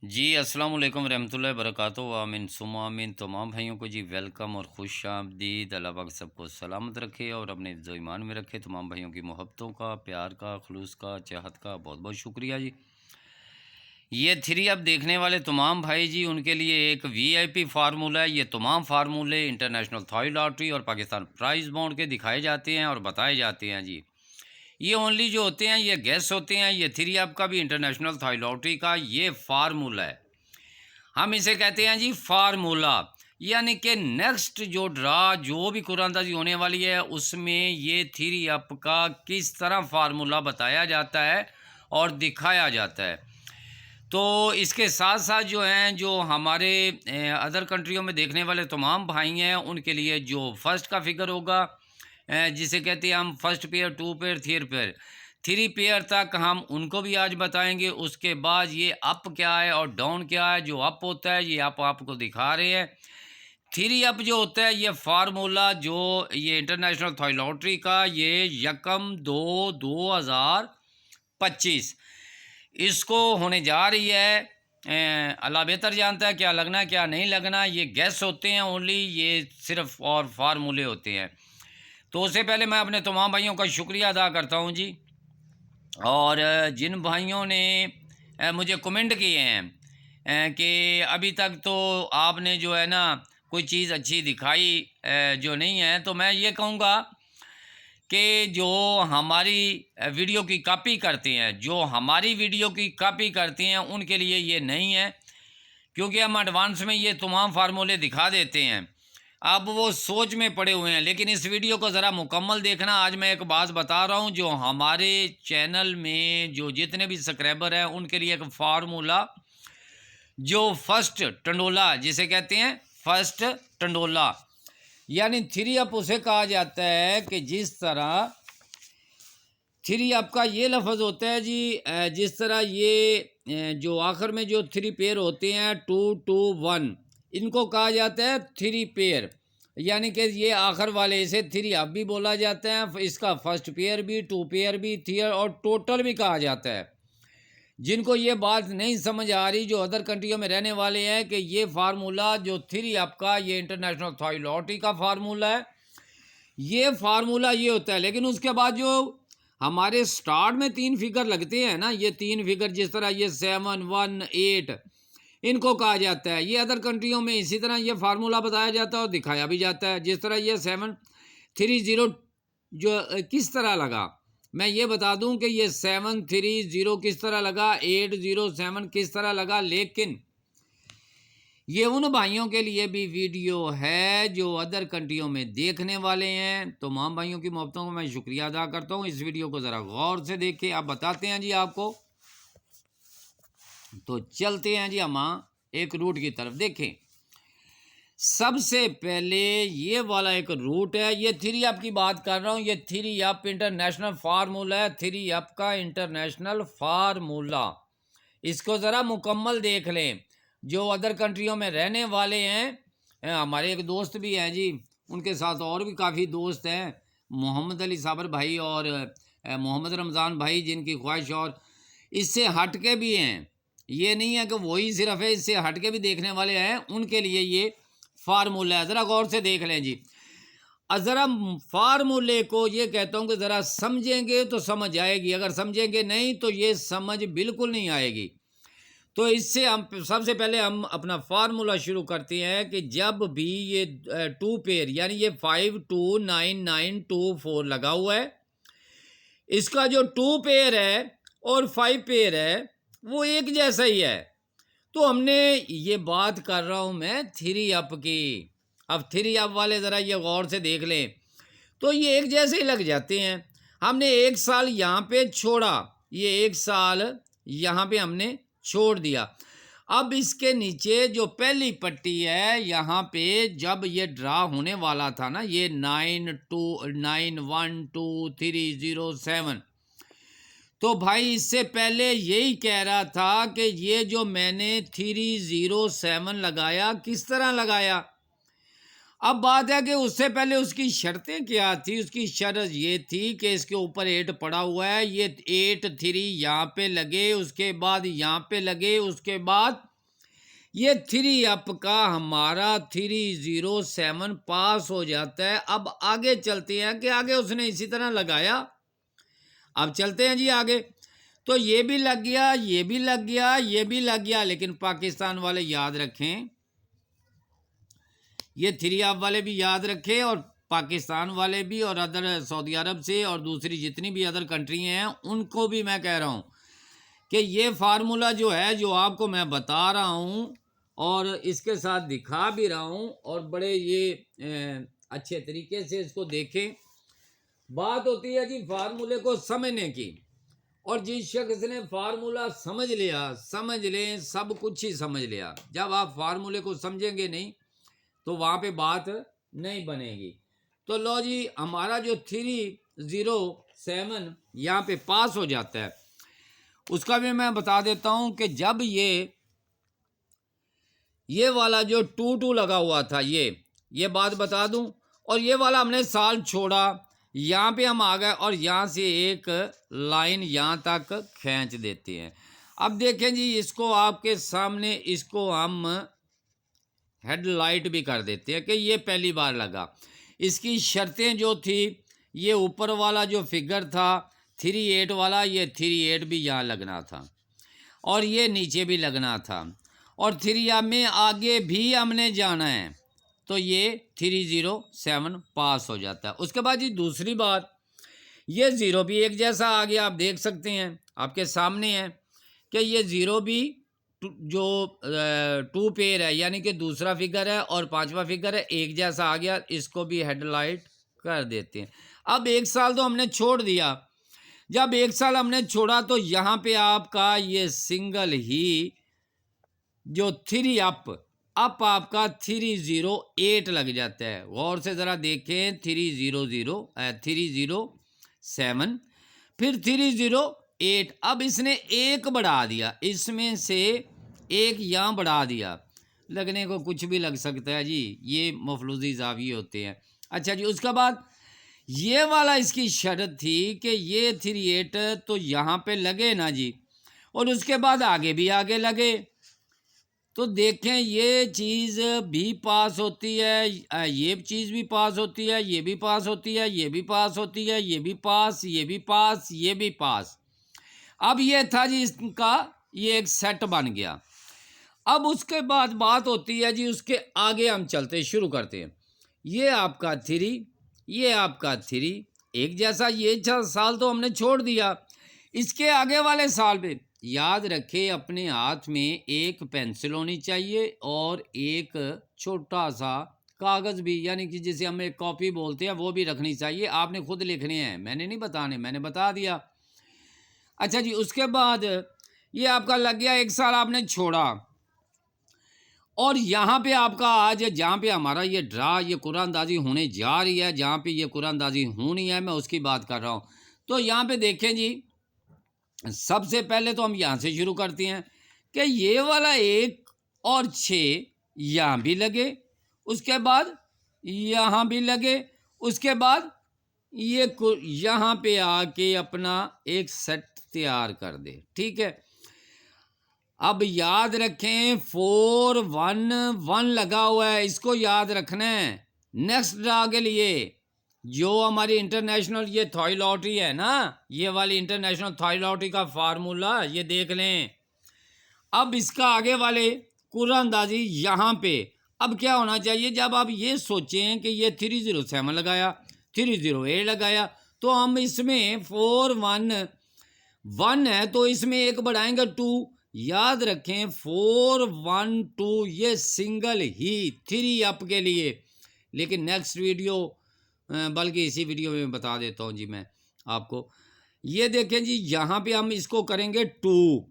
जी, अस्सलाम वालेकुम रहमतुल्लाहि बरकातुहू। आमीन सुम्मा आमीन। तमाम भाइयों को जी वेलकम और खुश आमदीद। अल्लाह पाक सबको सलामत रखे और अपने इज़्ज़ो ईमान में रखे। तमाम भाइयों की मोहब्बतों का, प्यार का, खलूस का, चाहत का बहुत बहुत शुक्रिया जी। ये थ्री अब देखने वाले तमाम भाई जी, उनके लिए एक वीआईपी फार्मूला है। ये तमाम फार्मूले इंटरनेशनल थाई लॉटरी और पाकिस्तान प्राइज़ बॉन्ड के दिखाए जाते हैं और बताए जाते हैं जी। ये ओनली जो होते हैं ये गैस होते हैं। ये थ्री अप का भी इंटरनेशनल थाई लॉटरी का ये फार्मूला है। हम इसे कहते हैं जी फार्मूला। यानी कि नेक्स्ट जो ड्रा जो भी कुरानंदाजी होने वाली है उसमें ये थ्री अप का किस तरह फार्मूला बताया जाता है और दिखाया जाता है। तो इसके साथ साथ जो हैं जो हमारे अदर कंट्रियों में देखने वाले तमाम भाई हैं उनके लिए जो फर्स्ट का फिगर होगा, जिसे कहते हैं हम first pair, two pair, three pair, three pair तक हम उनको भी आज बताएंगे। उसके बाद ये अप क्या है और डाउन क्या है। जो अप होता है ये आप आपको दिखा रहे हैं। थ्री अप जो होता है ये फार्मूला जो ये इंटरनेशनल थाई लॉटरी का ये यकम 2/2025 इसको होने जा रही है। अल्लाह बेहतर जानता है क्या लगना क्या नहीं लगना। ये गैस होते हैं ओनली, ये सिर्फ और फार्मूले होते हैं। तो उससे पहले मैं अपने तमाम भाइयों का शुक्रिया अदा करता हूँ जी। और जिन भाइयों ने मुझे कमेंट किए हैं कि अभी तक तो आपने जो है ना कोई चीज़ अच्छी दिखाई जो नहीं है, तो मैं ये कहूँगा कि जो हमारी वीडियो की कॉपी करते हैं, जो हमारी वीडियो की कॉपी करते हैं उनके लिए ये नहीं है, क्योंकि हम एडवांस में ये तमाम फार्मूले दिखा देते हैं। अब वो सोच में पड़े हुए हैं। लेकिन इस वीडियो को ज़रा मुकम्मल देखना। आज मैं एक बात बता रहा हूँ, जो हमारे चैनल में जो जितने भी सब्सक्राइबर हैं उनके लिए एक फार्मूला जो फर्स्ट टंडोला जिसे कहते हैं फर्स्ट टंडोला, यानी थ्री अप उसे कहा जाता है कि जिस तरह थ्री आपका ये लफ्ज़ होता है जी, जिस तरह ये जो आखिर में जो थ्री पेयर होते हैं 2 2 1, इनको कहा जाता है थ्री पेयर। यानी कि ये आखिर वाले इसे थ्री अप भी बोला जाता है, इसका फर्स्ट पेयर भी, टू पेयर भी, थ्री और टोटल भी कहा जाता है। जिनको ये बात नहीं समझ आ रही, जो अदर कंट्रियों में रहने वाले हैं, कि ये फार्मूला जो थ्री अप का ये इंटरनेशनल थाई लॉटरी का फार्मूला है, ये फार्मूला ये होता है। लेकिन उसके बाद जो हमारे स्टार्ट में तीन फिगर लगते हैं ना, ये तीन फिगर जिस तरह ये 7 1 8, इनको कहा जाता है। ये अदर कंट्रियों में इसी तरह ये फार्मूला बताया जाता है और दिखाया भी जाता है। जिस तरह ये 7 3 0 जो किस तरह लगा, मैं ये बता दूं कि ये 7 3 0 किस तरह लगा, 8 0 7 किस तरह लगा। लेकिन ये उन भाइयों के लिए भी वीडियो है जो अदर कंट्रियों में देखने वाले हैं। तमाम भाइयों की मोहब्बतों को मैं शुक्रिया अदा करता हूँ। इस वीडियो को ज़रा गौर से देखें। आप बताते हैं जी आपको। तो चलते हैं जी हम एक रूट की तरफ। देखें, सबसे पहले ये वाला एक रूट है। ये थ्री अप की बात कर रहा हूँ। ये थ्री अप इंटरनेशनल फार्मूला है, थ्री अप का इंटरनेशनल फार्मूला। इसको ज़रा मुकम्मल देख लें। जो अदर कंट्रियों में रहने वाले हैं, हमारे एक दोस्त भी हैं जी, उनके साथ और भी काफ़ी दोस्त हैं, मोहम्मद अली साबर भाई और मोहम्मद रमज़ान भाई, जिनकी ख्वाहिश और इससे हट के भी हैं। ये नहीं है कि वही सिर्फ है, इससे हट के भी देखने वाले हैं, उनके लिए ये फार्मूला है। ज़रा गौर से देख लें जी। ज़रा फार्मूले को ये कहता हूँ कि ज़रा समझेंगे तो समझ आएगी, अगर समझेंगे नहीं तो ये समझ बिल्कुल नहीं आएगी। तो इससे हम सबसे पहले हम अपना फार्मूला शुरू करते हैं कि जब भी ये टू पेयर, यानी ये 5 2 9 9 2 4 लगा हुआ है, इसका जो टू पेयर है और 5 पेयर है वो एक जैसा ही है। तो हमने ये बात कर रहा हूँ मैं थ्री अप की। अब थ्री अप वाले ज़रा ये गौर से देख लें, तो ये एक जैसे ही लग जाते हैं। हमने एक साल यहाँ पे छोड़ा, ये एक साल यहाँ पे हमने छोड़ दिया। अब इसके नीचे जो पहली पट्टी है, यहाँ पे जब ये ड्रा होने वाला था ना, ये 9 1 2 3 0 7, तो भाई इससे पहले यही कह रहा था कि ये जो मैंने 3 0 7 लगाया किस तरह लगाया। अब बात है कि उससे पहले उसकी शर्तें क्या थी। उसकी शर्त ये थी कि इसके ऊपर 8 पड़ा हुआ है, ये 8 3 यहाँ पे लगे, उसके बाद यहाँ पे लगे, उसके बाद ये 3 अप का हमारा 307 पास हो जाता है। अब आगे चलते हैं कि आगे उसने इसी तरह लगाया। अब चलते हैं जी आगे। तो ये भी लग गया, ये भी लग गया, ये भी लग गया, लेकिन पाकिस्तान वाले याद रखें, ये 3 अप वाले भी याद रखें, और पाकिस्तान वाले भी, और अदर सऊदी अरब से और दूसरी जितनी भी अदर कंट्री हैं उनको भी मैं कह रहा हूँ कि ये फार्मूला जो है, जो आपको मैं बता रहा हूँ और इसके साथ दिखा भी रहा हूँ, और बड़े ये अच्छे तरीके से इसको देखें। बात होती है जी फार्मूले को समझने की, और जिस शख्स ने फार्मूला समझ लिया, समझ लें, सब कुछ ही समझ लिया। जब आप फार्मूले को समझेंगे नहीं तो वहाँ पे बात नहीं बनेगी। तो लो जी, हमारा जो 307 यहाँ पे पास हो जाता है, उसका भी मैं बता देता हूँ कि जब ये वाला जो 2 लगा हुआ था, ये बात बता दूँ, और ये वाला हमने साल छोड़ा, यहाँ पे हम आ गए और यहाँ से एक लाइन यहाँ तक खींच देते हैं। अब देखें जी, इसको आपके सामने, इसको हम हेडलाइट भी कर देते हैं कि ये पहली बार लगा। इसकी शर्तें जो थी, ये ऊपर वाला जो फिगर था 38 वाला, ये 38 भी यहाँ लगना था, और ये नीचे भी लगना था, और 3 में आगे भी हमने जाना है, तो ये 307 पास हो जाता है। उसके बाद जी दूसरी बात, ये ज़ीरो भी एक जैसा आ गया। आप देख सकते हैं, आपके सामने है कि ये ज़ीरो भी जो 2 पेयर है, यानी कि दूसरा फिगर है और 5वां फिगर है, एक जैसा आ गया। इसको भी हेडलाइट कर देते हैं। अब 1 साल तो हमने छोड़ दिया। जब 1 साल हमने छोड़ा तो यहाँ पे आपका ये सिंगल ही जो 3 अप आपका 308 लग जाता है। गौर से ज़रा देखें, 307, फिर 308। अब इसने एक बढ़ा दिया, इसमें से एक यहाँ बढ़ा दिया। लगने को कुछ भी लग सकता है जी, ये मफलूजी ज़ाविये होते हैं। अच्छा जी, उसके बाद ये वाला इसकी शर्त थी कि ये 38 तो यहाँ पे लगे ना जी, और उसके बाद आगे भी आगे लगे। तो देखें, ये चीज़ भी पास होती है, ये चीज़ भी पास होती है, ये भी पास होती है, ये भी पास होती है, ये भी पास, ये भी पास, ये भी पास। अब ये था जी इसका, ये एक सेट बन गया। अब उसके बाद बात होती है जी, उसके आगे हम चलते शुरू करते हैं। ये आपका 3, ये आपका 3, एक जैसा। ये साल तो हमने छोड़ दिया। इसके आगे वाले साल पे याद रखें, अपने हाथ में एक पेंसिल होनी चाहिए और एक छोटा सा कागज़ भी, यानी कि जिसे हम एक कॉपी बोलते हैं, वो भी रखनी चाहिए। आपने खुद लिखने हैं, मैंने नहीं बताने, मैंने बता दिया। अच्छा जी, उसके बाद ये आपका लग गया, 1 साल आपने छोड़ा, और यहाँ पे आपका आज जहाँ पे हमारा ये ड्रा, ये कुरानदाजी होने जा रही है, जहाँ पे ये कुरानदाजी होनी है, मैं उसकी बात कर रहा हूँ। तो यहाँ पे देखें जी, सबसे पहले तो हम यहाँ से शुरू करते हैं कि ये वाला 1 और 6 यहाँ भी लगे, उसके बाद यहाँ भी लगे, उसके बाद ये यहाँ पे आके अपना एक सेट तैयार कर दे। ठीक है, अब याद रखें 4 1 1 लगा हुआ है, इसको याद रखना है। नेक्स्ट ड्रा के लिए जो हमारी इंटरनेशनल ये थॉई लॉटरी है ना, ये वाली इंटरनेशनल थॉई लॉटरी का फार्मूला ये देख लें। अब इसका आगे वाले कुरानदाजी यहाँ पे अब क्या होना चाहिए, जब आप ये सोचें कि ये 307 लगाया, 308 लगाया, तो हम इसमें 4 1 1 है, तो इसमें एक बढ़ाएंगे 2। याद रखें 4 1 2 ये सिंगल ही 3 अप के लिए। लेकिन नेक्स्ट वीडियो, बल्कि इसी वीडियो में बता देता हूँ जी मैं आपको। ये देखें जी, यहाँ पे हम इसको करेंगे 2,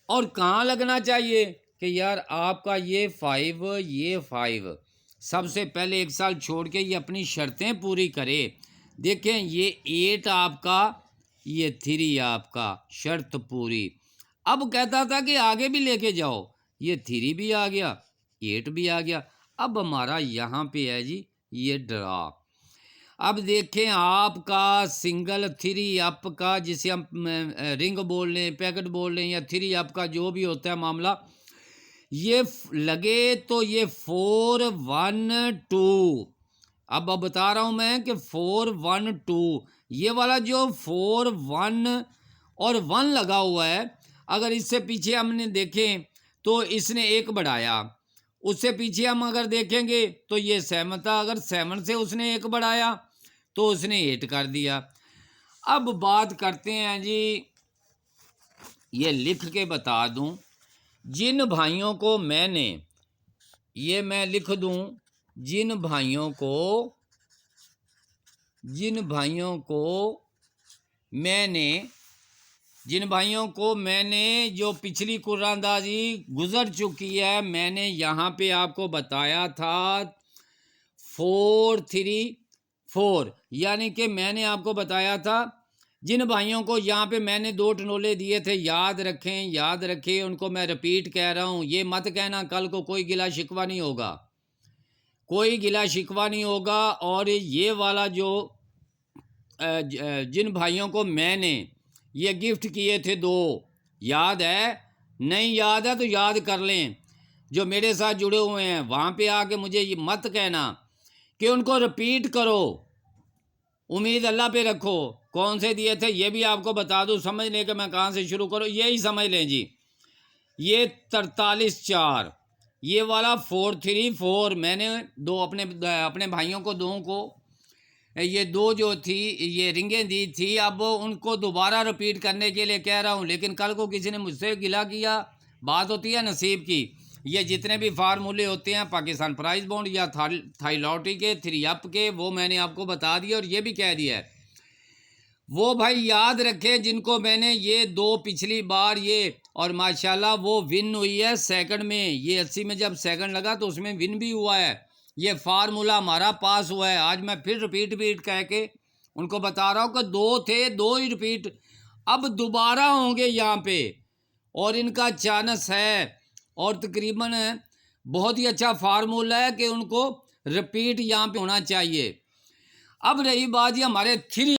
और कहाँ लगना चाहिए कि यार आपका ये 5, ये 5। सबसे पहले 1 साल छोड़ के ये अपनी शर्तें पूरी करे। देखें, ये 8 आपका, ये 3 आपका, शर्त पूरी। अब कहता था कि आगे भी लेके जाओ, ये 3 भी आ गया, 8 भी आ गया। अब हमारा यहाँ पे है जी ये ड्रा। अब देखें, आपका सिंगल 3 अप का, जिसे हम रिंग बोल लें, पैकेट बोल लें, या 3 अप का जो भी होता है मामला, ये लगे तो ये 4 1 2। अब बता रहा हूँ मैं कि 4 1 2, ये वाला जो 4 1 और 1 लगा हुआ है, अगर इससे पीछे हमने देखें तो इसने 1 बढ़ाया, उससे पीछे हम अगर देखेंगे तो ये 7 था, अगर 7 से उसने 1 बढ़ाया तो उसने 8 कर दिया। अब बात करते हैं जी, ये लिख के बता दूं, जिन भाइयों को मैंने, ये मैं लिख दूं, जिन भाइयों को मैंने जो पिछली कुरानदाजी गुजर चुकी है, मैंने यहाँ पे आपको बताया था 4 3 4, यानी कि मैंने आपको बताया था जिन भाइयों को यहाँ पे मैंने 2 टनोले दिए थे, याद रखें, उनको मैं रिपीट कह रहा हूँ। ये मत कहना कल को कोई गिला शिकवा नहीं होगा, और ये वाला जो जिन भाइयों को मैंने ये गिफ्ट किए थे 2, याद है? नहीं याद है तो याद कर लें, जो मेरे साथ जुड़े हुए हैं वहाँ पे आके मुझे ये मत कहना कि उनको रिपीट करो, उम्मीद अल्लाह पे रखो। कौन से दिए थे ये भी आपको बता दूं, समझ लें कि मैं कहाँ से शुरू करूँ, यही समझ लें जी। ये 43 4, ये वाला 4 3 4, मैंने 2 अपने भाइयों को 2 को ये 2 जो थी ये रिंगें दी थी, अब उनको दोबारा रिपीट करने के लिए कह रहा हूँ। लेकिन कल को किसी ने मुझसे गिला किया, बात होती है नसीब की। ये जितने भी फार्मूले होते हैं पाकिस्तान प्राइस बॉन्ड या थाई लॉटरी के 3 अप के, वो मैंने आपको बता दिया और ये भी कह दिया है। वो भाई याद रखें जिनको मैंने ये 2 पिछली बार ये, और माशाल्लाह वो विन हुई है सेकंड में, ये 80 में जब सेकंड लगा तो उसमें विन भी हुआ है। ये फार्मूला हमारा पास हुआ है। आज मैं फिर रिपीट कह के उनको बता रहा हूँ कि 2 थे, 2 ही रिपीट अब दोबारा होंगे यहाँ पे, और इनका चांस है, और तकरीबन बहुत ही अच्छा फार्मूला है कि उनको रिपीट यहाँ पे होना चाहिए। अब रही बात ये हमारे 3